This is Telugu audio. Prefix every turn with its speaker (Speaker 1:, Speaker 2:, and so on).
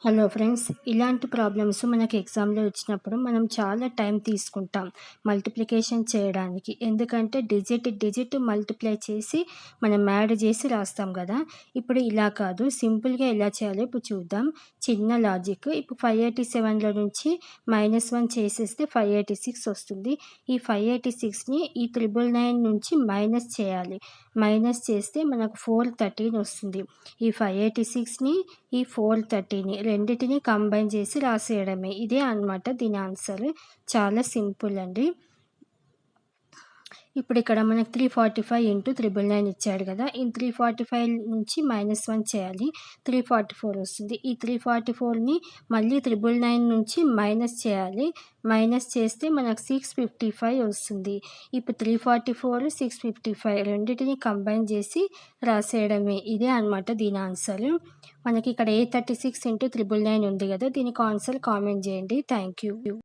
Speaker 1: హలో ఫ్రెండ్స్, ఇలాంటి ప్రాబ్లమ్స్ మనకి ఎగ్జామ్‌లో వచ్చినప్పుడు మనం చాలా టైం తీసుకుంటాం మల్టిప్లికేషన్ చేయడానికి. ఎందుకంటే డిజిట్ మల్టిప్లై చేసి మనం యాడ్ చేసి రాస్తాం కదా! ఇప్పుడు ఇలా కాదు, సింపుల్‌గా ఎలా చేయాలో ఇప్పుడు చూద్దాం. చిన్న లాజిక్. ఇప్పుడు 587లో నుంచి -1 చేసేస్తే 586 వస్తుంది. ఈ 586ని ఈ 999 నుంచి మైనస్ చేయాలి. మైనస్ చేస్తే మనకు 413 వస్తుంది. ఈ 586ని ఈ 430ని రెండిటిని కంబైన్ చేసి రాసేయడమే. ఇదే అన్నమాట దీని ఆన్సర్. చాలా సింపుల్ అండి. ఇప్పుడు ఇక్కడ మనకు 345 ఇంటూ 999 ఇచ్చాడు కదా! ఈ 345 నుంచి -1 చేయాలి. 344 వస్తుంది. ఈ 344ని మళ్ళీ 999 నుంచి మైనస్ చేయాలి. మైనస్ చేస్తే మనకు 655 వస్తుంది. ఇప్పుడు 344, 655 రెండిటిని కంబైన్ చేసి రాసేయడమే. ఇదే అన్నమాట దీని ఆన్సర్. మనకి ఇక్కడ A36 ఇంటూ 999 ఉంది కదా! దీనికి ఆన్సర్ కామెంట్ చేయండి. Thank you.